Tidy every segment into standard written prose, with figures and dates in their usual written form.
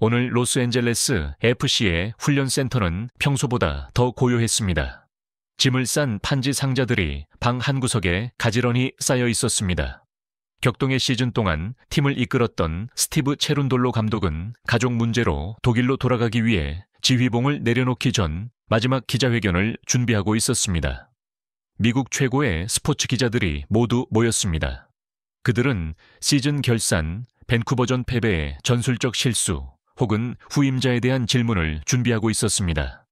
오늘 로스앤젤레스 FC의 훈련센터는 평소보다 더 고요했습니다. 짐을 싼 판지 상자들이 방 한구석에 가지런히 쌓여 있었습니다. 격동의 시즌 동안 팀을 이끌었던 스티브 체룬돌로 감독은 가족 문제로 독일로 돌아가기 위해 지휘봉을 내려놓기 전 마지막 기자회견을 준비하고 있었습니다. 미국 최고의 스포츠 기자들이 모두 모였습니다. 그들은 시즌 결산, 밴쿠버전 패배의 전술적 실수 혹은 후임자에 대한 질문을 준비하고 있었습니다.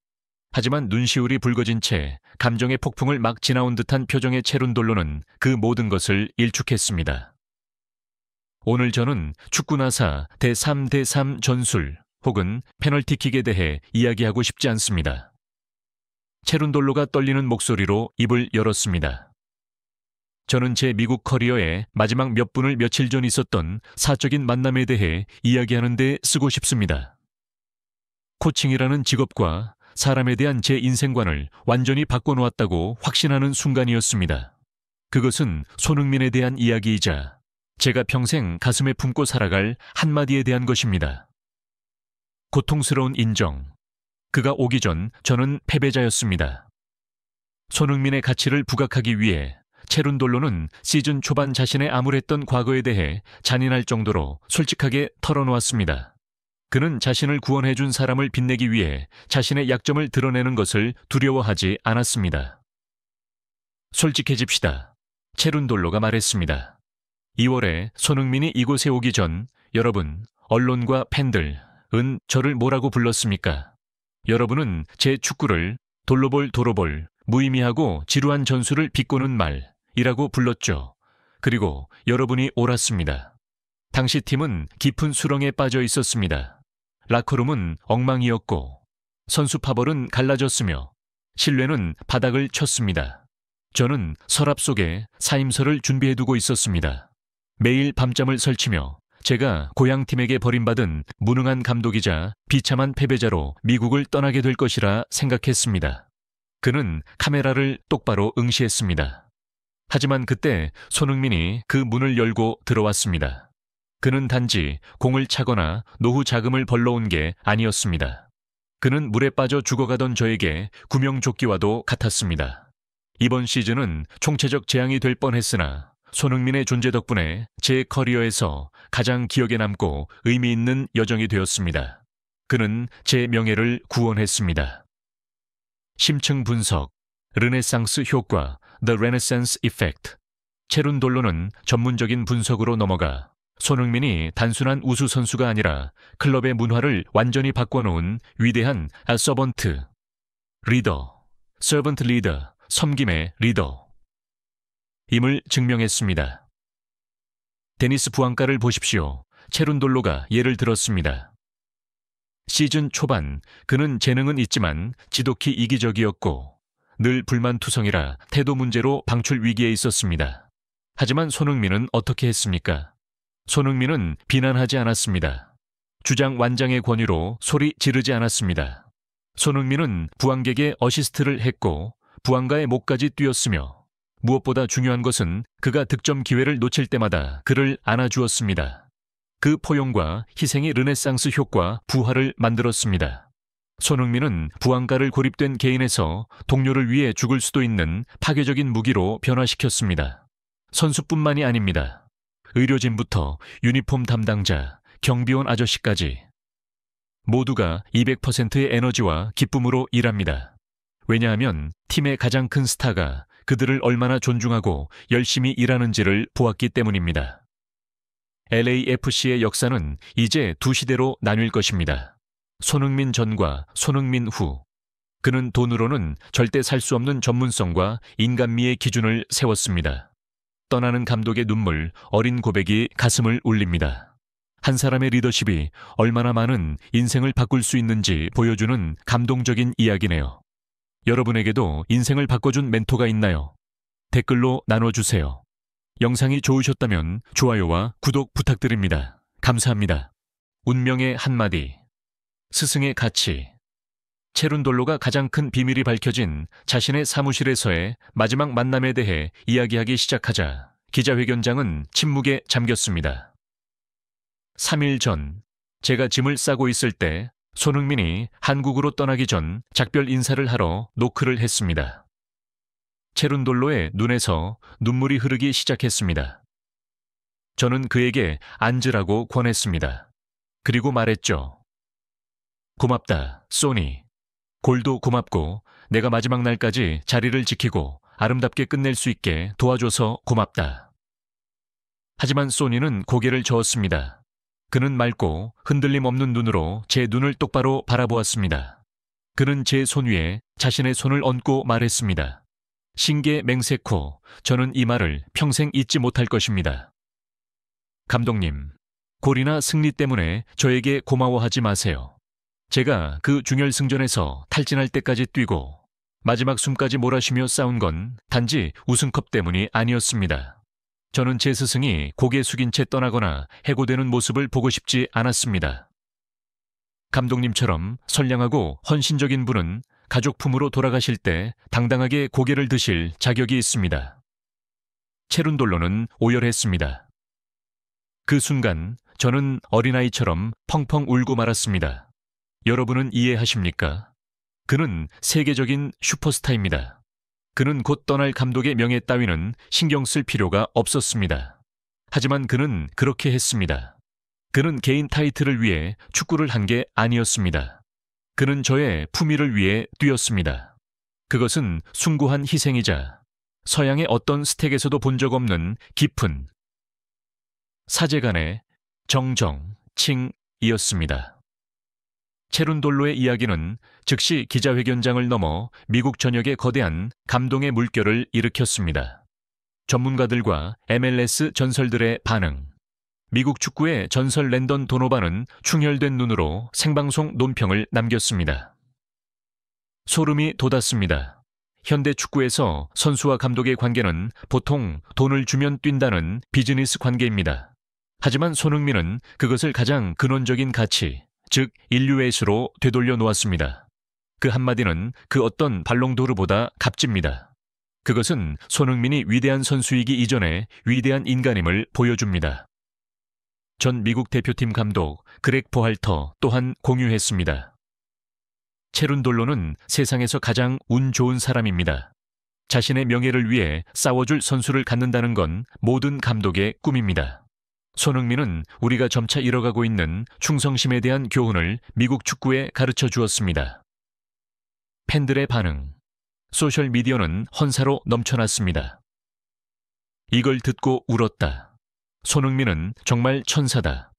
하지만 눈시울이 붉어진 채 감정의 폭풍을 막 지나온 듯한 표정의 체룬돌로는 그 모든 것을 일축했습니다. 오늘 저는 축구나사 대3 전술 혹은 페널티킥에 대해 이야기하고 싶지 않습니다. 체룬돌로가 떨리는 목소리로 입을 열었습니다. 저는 제 미국 커리어의 마지막 몇 분을 며칠 전 있었던 사적인 만남에 대해 이야기하는 데 쓰고 싶습니다. 코칭이라는 직업과 사람에 대한 제 인생관을 완전히 바꿔놓았다고 확신하는 순간이었습니다. 그것은 손흥민에 대한 이야기이자 제가 평생 가슴에 품고 살아갈 한마디에 대한 것입니다. 고통스러운 인정. 그가 오기 전 저는 패배자였습니다. 손흥민의 가치를 부각하기 위해 체룬돌로는 시즌 초반 자신의 암울했던 과거에 대해 잔인할 정도로 솔직하게 털어놓았습니다. 그는 자신을 구원해준 사람을 빛내기 위해 자신의 약점을 드러내는 것을 두려워하지 않았습니다. 솔직해집시다. 체룬돌로가 말했습니다. 2월에 손흥민이 이곳에 오기 전 여러분, 언론과 팬들은 저를 뭐라고 불렀습니까? 여러분은 제 축구를 돌로볼, 무의미하고 지루한 전술을 비꼬는 말이라고 불렀죠. 그리고 여러분이 옳았습니다. 당시 팀은 깊은 수렁에 빠져 있었습니다. 라커룸은 엉망이었고 선수 파벌은 갈라졌으며 신뢰는 바닥을 쳤습니다. 저는 서랍 속에 사임서를 준비해두고 있었습니다. 매일 밤잠을 설치며 제가 고향팀에게 버림받은 무능한 감독이자 비참한 패배자로 미국을 떠나게 될 것이라 생각했습니다. 그는 카메라를 똑바로 응시했습니다. 하지만 그때 손흥민이 그 문을 열고 들어왔습니다. 그는 단지 공을 차거나 노후 자금을 벌러온 게 아니었습니다. 그는 물에 빠져 죽어가던 저에게 구명조끼와도 같았습니다. 이번 시즌은 총체적 재앙이 될 뻔했으나 손흥민의 존재 덕분에 제 커리어에서 가장 기억에 남고 의미 있는 여정이 되었습니다. 그는 제 명예를 구원했습니다. 심층 분석, 르네상스 효과, The Renaissance Effect. 체룬돌로는 전문적인 분석으로 넘어가 손흥민이 단순한 우수 선수가 아니라 클럽의 문화를 완전히 바꿔놓은 위대한 서번트, 리더, 서번트 리더, 섬김의 리더 임을 증명했습니다. 데니스 부앙가를 보십시오. 체룬돌로가 예를 들었습니다. 시즌 초반 그는 재능은 있지만 지독히 이기적이었고 늘 불만투성이라 태도 문제로 방출 위기에 있었습니다. 하지만 손흥민은 어떻게 했습니까? 손흥민은 비난하지 않았습니다. 주장 완장의 권유로 소리 지르지 않았습니다. 손흥민은 부앙객에 어시스트를 했고 부앙가의 목까지 뛰었으며 무엇보다 중요한 것은 그가 득점 기회를 놓칠 때마다 그를 안아주었습니다. 그 포용과 희생이 르네상스 효과 부활을 만들었습니다. 손흥민은 부앙가를 고립된 개인에서 동료를 위해 죽을 수도 있는 파괴적인 무기로 변화시켰습니다. 선수뿐만이 아닙니다. 의료진부터 유니폼 담당자, 경비원 아저씨까지 모두가 200%의 에너지와 기쁨으로 일합니다. 왜냐하면 팀의 가장 큰 스타가 그들을 얼마나 존중하고 열심히 일하는지를 보았기 때문입니다. LAFC의 역사는 이제 두 시대로 나뉠 것입니다. 손흥민 전과 손흥민 후. 그는 돈으로는 절대 살 수 없는 전문성과 인간미의 기준을 세웠습니다. 떠나는 감독의 눈물, 어린 고백이 가슴을 울립니다. 한 사람의 리더십이 얼마나 많은 인생을 바꿀 수 있는지 보여주는 감동적인 이야기네요. 여러분에게도 인생을 바꿔준 멘토가 있나요? 댓글로 나눠주세요. 영상이 좋으셨다면 좋아요와 구독 부탁드립니다. 감사합니다. 운명의 한마디. 스승의 가치. 체룬돌로가 가장 큰 비밀이 밝혀진 자신의 사무실에서의 마지막 만남에 대해 이야기하기 시작하자 기자회견장은 침묵에 잠겼습니다. 3일 전 제가 짐을 싸고 있을 때 손흥민이 한국으로 떠나기 전 작별 인사를 하러 노크를 했습니다. 체룬돌로의 눈에서 눈물이 흐르기 시작했습니다. 저는 그에게 앉으라고 권했습니다. 그리고 말했죠. 고맙다, 소니. 골도 고맙고 내가 마지막 날까지 자리를 지키고 아름답게 끝낼 수 있게 도와줘서 고맙다. 하지만 소니는 고개를 저었습니다. 그는 맑고 흔들림 없는 눈으로 제 눈을 똑바로 바라보았습니다. 그는 제 손 위에 자신의 손을 얹고 말했습니다. 신계 맹세코, 저는 이 말을 평생 잊지 못할 것입니다. 감독님, 골이나 승리 때문에 저에게 고마워하지 마세요. 제가 그 중결승전에서 탈진할 때까지 뛰고 마지막 숨까지 몰아쉬며 싸운 건 단지 우승컵 때문이 아니었습니다. 저는 제 스승이 고개 숙인 채 떠나거나 해고되는 모습을 보고 싶지 않았습니다. 감독님처럼 선량하고 헌신적인 분은 가족 품으로 돌아가실 때 당당하게 고개를 드실 자격이 있습니다. 체룬돌로는 오열했습니다. 그 순간 저는 어린아이처럼 펑펑 울고 말았습니다. 여러분은 이해하십니까? 그는 세계적인 슈퍼스타입니다. 그는 곧 떠날 감독의 명예 따위는 신경 쓸 필요가 없었습니다. 하지만 그는 그렇게 했습니다. 그는 개인 타이틀을 위해 축구를 한 게 아니었습니다. 그는 저의 품위를 위해 뛰었습니다. 그것은 숭고한 희생이자 서양의 어떤 스택에서도 본 적 없는 깊은 사제간의 정정칭이었습니다. 체룬돌로의 이야기는 즉시 기자회견장을 넘어 미국 전역에 거대한 감동의 물결을 일으켰습니다. 전문가들과 MLS 전설들의 반응, 미국 축구의 전설 랜던 도노반은 충혈된 눈으로 생방송 논평을 남겼습니다. 소름이 돋았습니다. 현대 축구에서 선수와 감독의 관계는 보통 돈을 주면 뛴다는 비즈니스 관계입니다. 하지만 손흥민은 그것을 가장 근원적인 가치, 즉 인류의 수로 되돌려 놓았습니다. 그 한마디는 그 어떤 발롱도르보다 값집니다. 그것은 손흥민이 위대한 선수이기 이전에 위대한 인간임을 보여줍니다. 전 미국 대표팀 감독 그렉 포할터 또한 공유했습니다. 체룬돌로는 세상에서 가장 운 좋은 사람입니다. 자신의 명예를 위해 싸워줄 선수를 갖는다는 건 모든 감독의 꿈입니다. 손흥민은 우리가 점차 잃어가고 있는 충성심에 대한 교훈을 미국 축구에 가르쳐 주었습니다. 팬들의 반응, 소셜미디어는 헌사로 넘쳐났습니다. 이걸 듣고 울었다. 손흥민은 정말 천사다.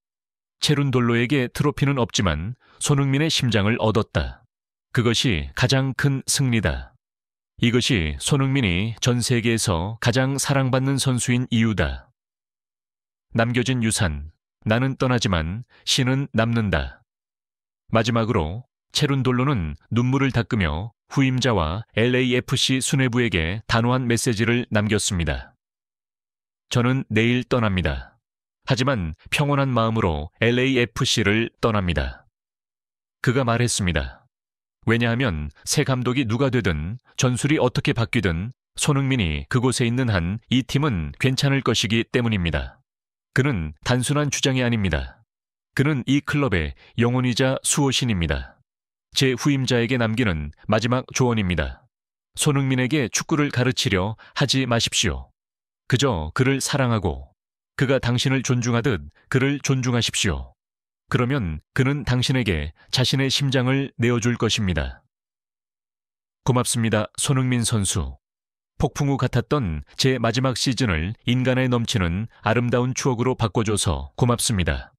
체룬돌로에게 트로피는 없지만 손흥민의 심장을 얻었다. 그것이 가장 큰 승리다. 이것이 손흥민이 전 세계에서 가장 사랑받는 선수인 이유다. 남겨진 유산, 나는 떠나지만 신은 남는다. 마지막으로 체룬돌로는 눈물을 닦으며 후임자와 LAFC 수뇌부에게 단호한 메시지를 남겼습니다. 저는 내일 떠납니다. 하지만 평온한 마음으로 LAFC를 떠납니다. 그가 말했습니다. 왜냐하면 새 감독이 누가 되든 전술이 어떻게 바뀌든 손흥민이 그곳에 있는 한 이 팀은 괜찮을 것이기 때문입니다. 그는 단순한 주장이 아닙니다. 그는 이 클럽의 영혼이자 수호신입니다. 제 후임자에게 남기는 마지막 조언입니다. 손흥민에게 축구를 가르치려 하지 마십시오. 그저 그를 사랑하고 그가 당신을 존중하듯 그를 존중하십시오. 그러면 그는 당신에게 자신의 심장을 내어줄 것입니다. 고맙습니다, 손흥민 선수. 폭풍 우 같았던 제 마지막 시즌을 인간에 넘치는 아름다운 추억으로 바꿔줘서 고맙습니다.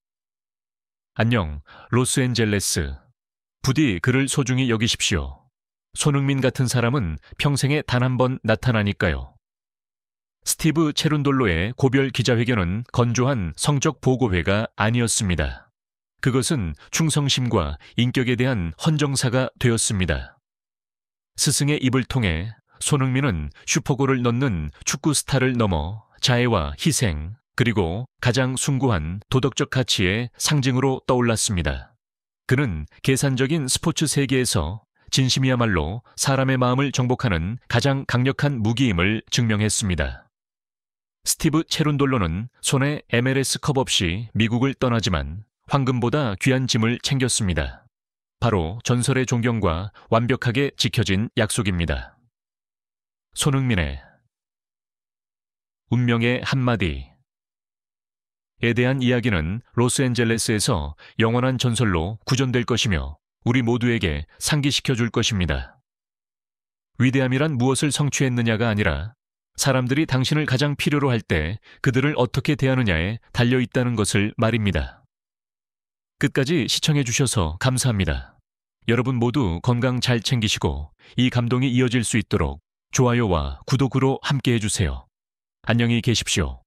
안녕, 로스앤젤레스. 부디 그를 소중히 여기십시오. 손흥민 같은 사람은 평생에 단 한 번 나타나니까요. 스티브 체룬돌로의 고별 기자회견은 건조한 성적 보고회가 아니었습니다. 그것은 충성심과 인격에 대한 헌정사가 되었습니다. 스승의 입을 통해 손흥민은 슈퍼골을 넣는 축구 스타를 넘어 자애와 희생, 그리고 가장 숭고한 도덕적 가치의 상징으로 떠올랐습니다. 그는 계산적인 스포츠 세계에서 진심이야말로 사람의 마음을 정복하는 가장 강력한 무기임을 증명했습니다. 스티브 체룬돌로는 손에 MLS 컵 없이 미국을 떠나지만 황금보다 귀한 짐을 챙겼습니다. 바로 전설의 존경과 완벽하게 지켜진 약속입니다. 손흥민의 운명의 한마디에 대한 이야기는 로스앤젤레스에서 영원한 전설로 구전될 것이며 우리 모두에게 상기시켜 줄 것입니다. 위대함이란 무엇을 성취했느냐가 아니라 사람들이 당신을 가장 필요로 할 때 그들을 어떻게 대하느냐에 달려 있다는 것을 말입니다. 끝까지 시청해 주셔서 감사합니다. 여러분 모두 건강 잘 챙기시고 이 감동이 이어질 수 있도록 좋아요와 구독으로 함께 해주세요. 안녕히 계십시오.